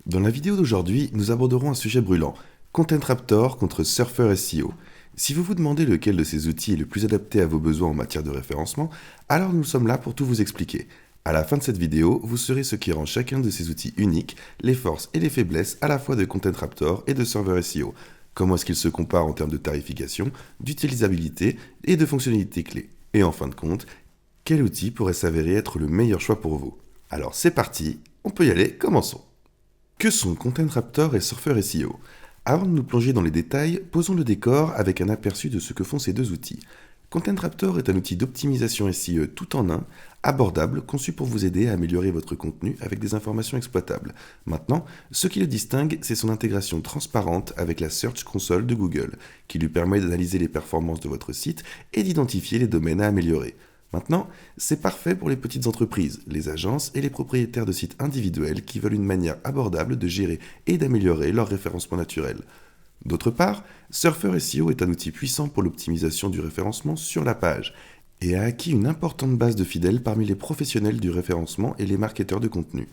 Dans la vidéo d'aujourd'hui, nous aborderons un sujet brûlant, Content Raptor contre Surfer SEO. Si vous vous demandez lequel de ces outils est le plus adapté à vos besoins en matière de référencement, alors nous sommes là pour tout vous expliquer. À la fin de cette vidéo, vous saurez ce qui rend chacun de ces outils uniques, les forces et les faiblesses à la fois de Content Raptor et de Surfer SEO. Comment est-ce qu'ils se comparent en termes de tarification, d'utilisabilité et de fonctionnalités clés. Et en fin de compte, quel outil pourrait s'avérer être le meilleur choix pour vous. Alors c'est parti, on peut y aller, commençons. Que sont Content Raptor et Surfer SEO? Avant de nous plonger dans les détails, posons le décor avec un aperçu de ce que font ces deux outils. Content Raptor est un outil d'optimisation SEO tout en un, abordable, conçu pour vous aider à améliorer votre contenu avec des informations exploitables. Maintenant, ce qui le distingue, c'est son intégration transparente avec la Search Console de Google, qui lui permet d'analyser les performances de votre site et d'identifier les domaines à améliorer. Maintenant, c'est parfait pour les petites entreprises, les agences et les propriétaires de sites individuels qui veulent une manière abordable de gérer et d'améliorer leur référencement naturel. D'autre part, Surfer SEO est un outil puissant pour l'optimisation du référencement sur la page et a acquis une importante base de fidèles parmi les professionnels du référencement et les marketeurs de contenu.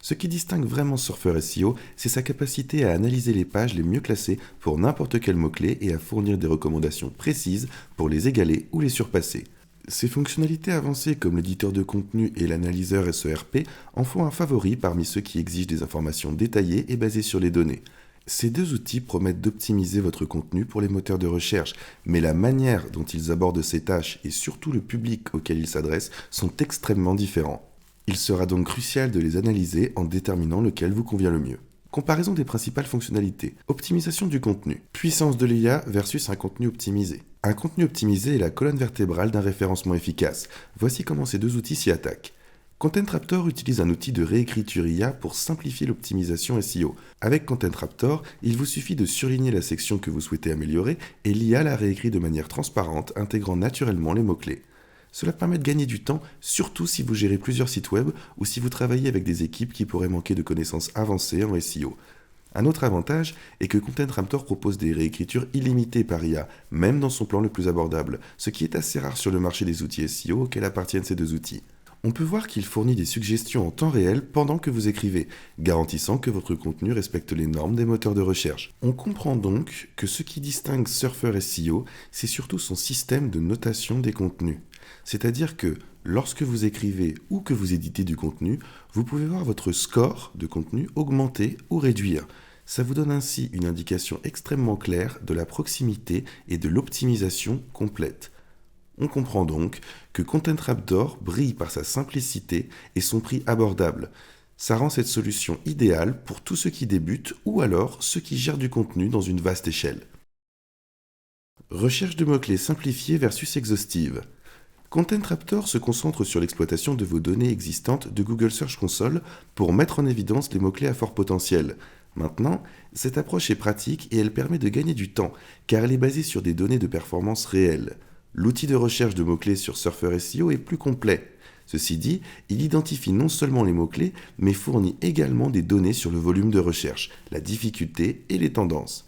Ce qui distingue vraiment Surfer SEO, c'est sa capacité à analyser les pages les mieux classées pour n'importe quel mot-clé et à fournir des recommandations précises pour les égaler ou les surpasser. Ces fonctionnalités avancées comme l'éditeur de contenu et l'analyseur SERP en font un favori parmi ceux qui exigent des informations détaillées et basées sur les données. Ces deux outils promettent d'optimiser votre contenu pour les moteurs de recherche, mais la manière dont ils abordent ces tâches et surtout le public auquel ils s'adressent sont extrêmement différents. Il sera donc crucial de les analyser en déterminant lequel vous convient le mieux. Comparaison des principales fonctionnalités. Optimisation du contenu. Puissance de l'IA versus un contenu optimisé. Un contenu optimisé est la colonne vertébrale d'un référencement efficace. Voici comment ces deux outils s'y attaquent. Content Raptor utilise un outil de réécriture IA pour simplifier l'optimisation SEO. Avec Content Raptor, il vous suffit de surligner la section que vous souhaitez améliorer et l'IA la réécrit de manière transparente, intégrant naturellement les mots-clés. Cela permet de gagner du temps, surtout si vous gérez plusieurs sites web ou si vous travaillez avec des équipes qui pourraient manquer de connaissances avancées en SEO. Un autre avantage est que Content Raptor propose des réécritures illimitées par IA, même dans son plan le plus abordable, ce qui est assez rare sur le marché des outils SEO auxquels appartiennent ces deux outils. On peut voir qu'il fournit des suggestions en temps réel pendant que vous écrivez, garantissant que votre contenu respecte les normes des moteurs de recherche. On comprend donc que ce qui distingue Surfer SEO, c'est surtout son système de notation des contenus. C'est-à-dire que lorsque vous écrivez ou que vous éditez du contenu, vous pouvez voir votre score de contenu augmenter ou réduire. Ça vous donne ainsi une indication extrêmement claire de la proximité et de l'optimisation complète. On comprend donc que Content Raptor brille par sa simplicité et son prix abordable. Ça rend cette solution idéale pour tous ceux qui débutent ou alors ceux qui gèrent du contenu dans une vaste échelle. Recherche de mots-clés simplifiée versus exhaustive. Content Raptor se concentre sur l'exploitation de vos données existantes de Google Search Console pour mettre en évidence les mots-clés à fort potentiel. Maintenant, cette approche est pratique et elle permet de gagner du temps, car elle est basée sur des données de performance réelles. L'outil de recherche de mots-clés sur Surfer SEO est plus complet. Ceci dit, il identifie non seulement les mots-clés, mais fournit également des données sur le volume de recherche, la difficulté et les tendances.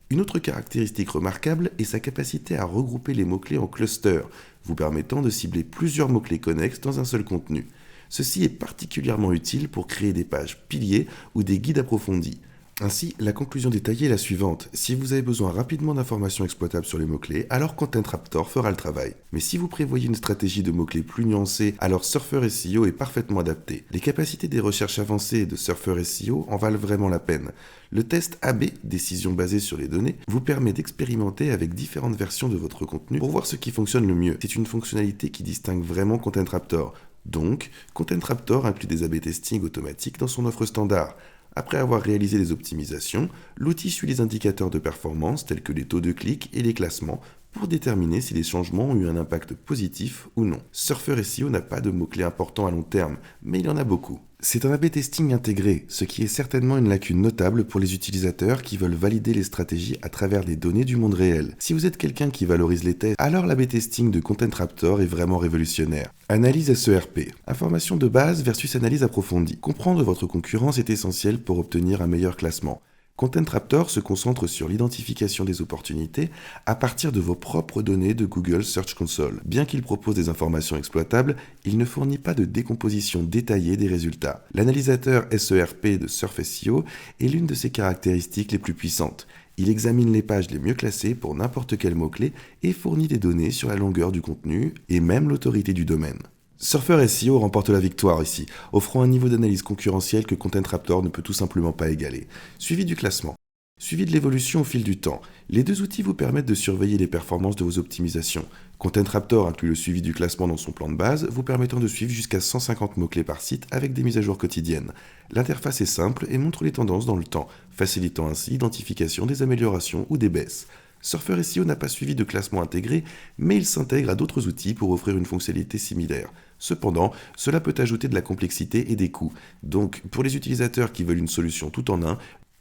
Une autre caractéristique remarquable est sa capacité à regrouper les mots-clés en clusters, vous permettant de cibler plusieurs mots-clés connexes dans un seul contenu. Ceci est particulièrement utile pour créer des pages piliers ou des guides approfondis. Ainsi, la conclusion détaillée est la suivante. Si vous avez besoin rapidement d'informations exploitables sur les mots-clés, alors Content Raptor fera le travail. Mais si vous prévoyez une stratégie de mots-clés plus nuancée, alors Surfer SEO est parfaitement adapté. Les capacités des recherches avancées de Surfer SEO en valent vraiment la peine. Le test AB, décision basée sur les données, vous permet d'expérimenter avec différentes versions de votre contenu pour voir ce qui fonctionne le mieux. C'est une fonctionnalité qui distingue vraiment Content Raptor. Donc, Content Raptor inclut des AB testing automatiques dans son offre standard. Après avoir réalisé les optimisations, l'outil suit les indicateurs de performance tels que les taux de clics et les classements pour déterminer si les changements ont eu un impact positif ou non. Surfer SEO n'a pas de mots-clés importants à long terme, mais il y en a beaucoup. C'est un A/B testing intégré, ce qui est certainement une lacune notable pour les utilisateurs qui veulent valider les stratégies à travers des données du monde réel. Si vous êtes quelqu'un qui valorise les tests, alors l'A/B testing de Content Raptor est vraiment révolutionnaire. Analyse SERP. Information de base versus analyse approfondie. Comprendre votre concurrence est essentiel pour obtenir un meilleur classement. Content Raptor se concentre sur l'identification des opportunités à partir de vos propres données de Google Search Console. Bien qu'il propose des informations exploitables, il ne fournit pas de décomposition détaillée des résultats. L'analysateur SERP de Surf SEO est l'une de ses caractéristiques les plus puissantes. Il examine les pages les mieux classées pour n'importe quel mot-clé et fournit des données sur la longueur du contenu et même l'autorité du domaine. Surfer SEO remporte la victoire ici, offrant un niveau d'analyse concurrentiel que Content Raptor ne peut tout simplement pas égaler. Suivi du classement. Suivi de l'évolution au fil du temps. Les deux outils vous permettent de surveiller les performances de vos optimisations. Content Raptor inclut le suivi du classement dans son plan de base, vous permettant de suivre jusqu'à 150 mots-clés par site avec des mises à jour quotidiennes. L'interface est simple et montre les tendances dans le temps, facilitant ainsi l'identification des améliorations ou des baisses. Surfer SEO n'a pas suivi de classement intégré, mais il s'intègre à d'autres outils pour offrir une fonctionnalité similaire. Cependant, cela peut ajouter de la complexité et des coûts. Donc, pour les utilisateurs qui veulent une solution tout en un,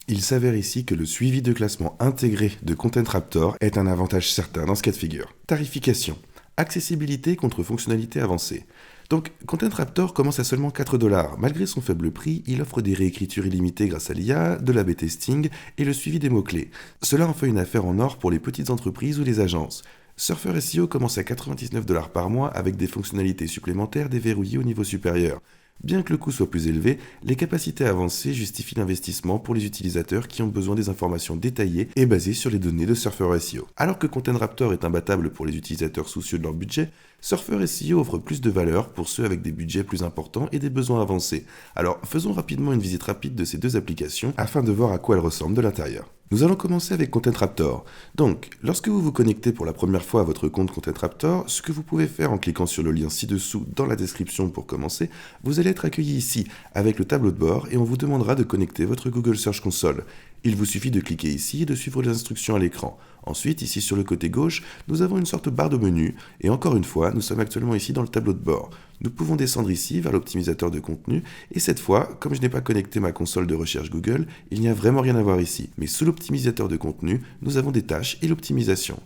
il s'avère ici que le suivi de classement intégré de Content Raptor est un avantage certain dans ce cas de figure. Tarification. Accessibilité contre fonctionnalité avancée. Donc, Content Raptor commence à seulement 4$. Malgré son faible prix, il offre des réécritures illimitées grâce à l'IA, de l'A/B testing et le suivi des mots-clés. Cela en fait une affaire en or pour les petites entreprises ou les agences. Surfer SEO commence à 99$ par mois avec des fonctionnalités supplémentaires déverrouillées au niveau supérieur. Bien que le coût soit plus élevé, les capacités avancées justifient l'investissement pour les utilisateurs qui ont besoin des informations détaillées et basées sur les données de Surfer SEO. Alors que Content Raptor est imbattable pour les utilisateurs soucieux de leur budget, Surfer SEO offre plus de valeur pour ceux avec des budgets plus importants et des besoins avancés. Alors faisons rapidement une visite rapide de ces deux applications afin de voir à quoi elles ressemblent de l'intérieur. Nous allons commencer avec Content Raptor. Donc, lorsque vous vous connectez pour la première fois à votre compte Content Raptor, ce que vous pouvez faire en cliquant sur le lien ci-dessous dans la description pour commencer, vous allez être accueilli ici avec le tableau de bord et on vous demandera de connecter votre Google Search Console. Il vous suffit de cliquer ici et de suivre les instructions à l'écran. Ensuite, ici sur le côté gauche, nous avons une sorte de barre de menu et encore une fois, nous sommes actuellement ici dans le tableau de bord. Nous pouvons descendre ici vers l'optimisateur de contenu et cette fois, comme je n'ai pas connecté ma console de recherche Google, il n'y a vraiment rien à voir ici. Mais sous l'optimisateur de contenu, nous avons des tâches et l'optimisation.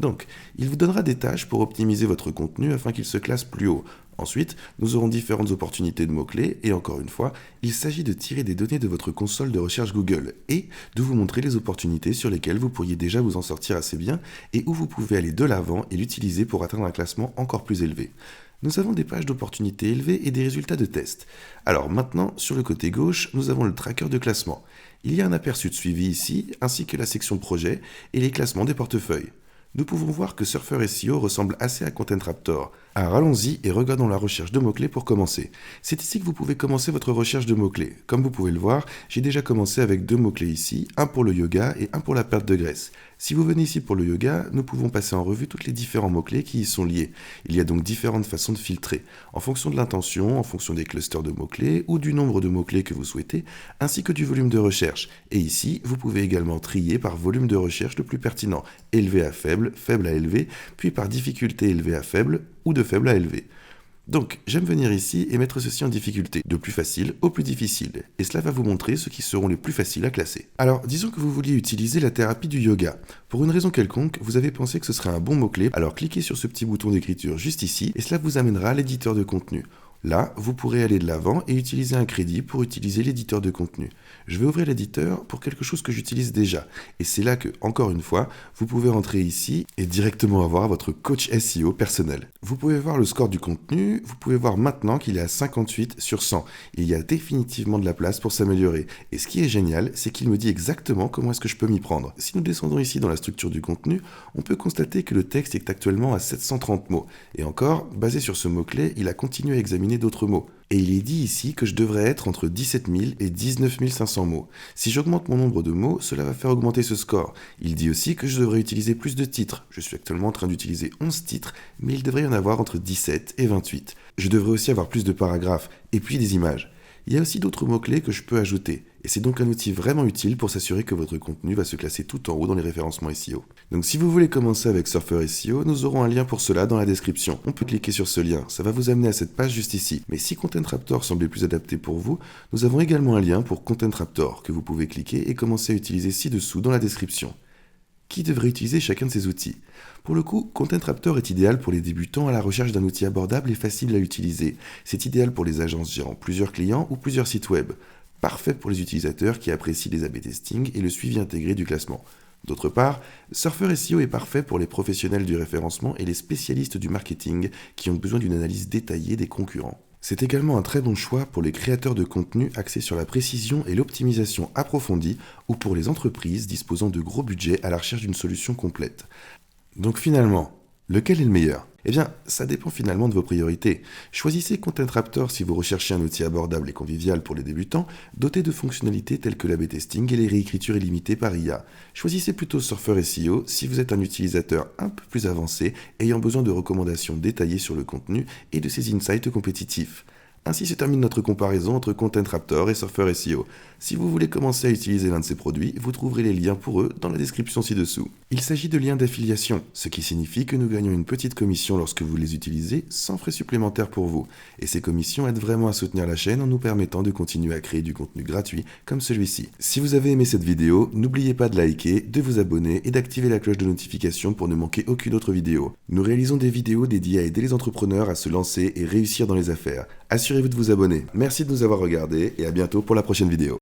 Donc, il vous donnera des tâches pour optimiser votre contenu afin qu'il se classe plus haut. Ensuite, nous aurons différentes opportunités de mots-clés et encore une fois, il s'agit de tirer des données de votre console de recherche Google et de vous montrer les opportunités sur lesquelles vous pourriez déjà vous en sortir assez bien et où vous pouvez aller de l'avant et l'utiliser pour atteindre un classement encore plus élevé. Nous avons des pages d'opportunités élevées et des résultats de tests. Alors maintenant, sur le côté gauche, nous avons le tracker de classement. Il y a un aperçu de suivi ici, ainsi que la section projet et les classements des portefeuilles. Nous pouvons voir que Surfer SEO ressemble assez à Content Raptor. Alors allons-y et regardons la recherche de mots-clés pour commencer. C'est ici que vous pouvez commencer votre recherche de mots-clés. Comme vous pouvez le voir, j'ai déjà commencé avec 2 mots-clés ici, un pour le yoga et un pour la perte de graisse. Si vous venez ici pour le yoga, nous pouvons passer en revue tous les différents mots-clés qui y sont liés. Il y a donc différentes façons de filtrer, en fonction de l'intention, en fonction des clusters de mots-clés ou du nombre de mots-clés que vous souhaitez, ainsi que du volume de recherche. Et ici, vous pouvez également trier par volume de recherche le plus pertinent, élevé à faible, faible à élevé, puis par difficulté élevé à faible ou de faible à élevé. Donc, j'aime venir ici et mettre ceci en difficulté, de plus facile au plus difficile, et cela va vous montrer ceux qui seront les plus faciles à classer. Alors, disons que vous vouliez utiliser la thérapie du yoga. Pour une raison quelconque, vous avez pensé que ce serait un bon mot-clé, alors cliquez sur ce petit bouton d'écriture juste ici, et cela vous amènera à l'éditeur de contenu. Là, vous pourrez aller de l'avant et utiliser un crédit pour utiliser l'éditeur de contenu. Je vais ouvrir l'éditeur pour quelque chose que j'utilise déjà. Et c'est là que, encore une fois, vous pouvez rentrer ici et directement avoir votre coach SEO personnel. Vous pouvez voir le score du contenu, vous pouvez voir maintenant qu'il est à 58 sur 100. Il y a définitivement de la place pour s'améliorer. Et ce qui est génial, c'est qu'il me dit exactement comment est-ce que je peux m'y prendre. Si nous descendons ici dans la structure du contenu, on peut constater que le texte est actuellement à 730 mots. Et encore, basé sur ce mot-clé, il a continué à examiner d'autres mots. Et il est dit ici que je devrais être entre 17 000 et 19 500 mots. Si j'augmente mon nombre de mots, cela va faire augmenter ce score. Il dit aussi que je devrais utiliser plus de titres. Je suis actuellement en train d'utiliser 11 titres, mais il devrait y en avoir entre 17 et 28. Je devrais aussi avoir plus de paragraphes, et puis des images. Il y a aussi d'autres mots-clés que je peux ajouter, et c'est donc un outil vraiment utile pour s'assurer que votre contenu va se classer tout en haut dans les référencements SEO. Donc si vous voulez commencer avec Surfer SEO, nous aurons un lien pour cela dans la description. On peut cliquer sur ce lien, ça va vous amener à cette page juste ici. Mais si Content Raptor semblait plus adapté pour vous, nous avons également un lien pour Content Raptor que vous pouvez cliquer et commencer à utiliser ci-dessous dans la description. Qui devrait utiliser chacun de ces outils? Pour le coup, Content Raptor est idéal pour les débutants à la recherche d'un outil abordable et facile à utiliser. C'est idéal pour les agences gérant plusieurs clients ou plusieurs sites web. parfait pour les utilisateurs qui apprécient les A/B testing et le suivi intégré du classement. D'autre part, Surfer SEO est parfait pour les professionnels du référencement et les spécialistes du marketing qui ont besoin d'une analyse détaillée des concurrents. C'est également un très bon choix pour les créateurs de contenu axés sur la précision et l'optimisation approfondie ou pour les entreprises disposant de gros budgets à la recherche d'une solution complète. Donc finalement, lequel est le meilleur ? Eh bien, ça dépend finalement de vos priorités. Choisissez Content Raptor si vous recherchez un outil abordable et convivial pour les débutants, doté de fonctionnalités telles que l'A/B testing et les réécritures illimitées par IA. Choisissez plutôt Surfer SEO si vous êtes un utilisateur un peu plus avancé, ayant besoin de recommandations détaillées sur le contenu et de ses insights compétitifs. Ainsi se termine notre comparaison entre Content Raptor et Surfer SEO. Si vous voulez commencer à utiliser l'un de ces produits, vous trouverez les liens pour eux dans la description ci-dessous. Il s'agit de liens d'affiliation, ce qui signifie que nous gagnons une petite commission lorsque vous les utilisez sans frais supplémentaires pour vous. Et ces commissions aident vraiment à soutenir la chaîne en nous permettant de continuer à créer du contenu gratuit comme celui-ci. Si vous avez aimé cette vidéo, n'oubliez pas de liker, de vous abonner et d'activer la cloche de notification pour ne manquer aucune autre vidéo. Nous réalisons des vidéos dédiées à aider les entrepreneurs à se lancer et réussir dans les affaires. Assurez-vous de vous abonner. Merci de nous avoir regardés et à bientôt pour la prochaine vidéo.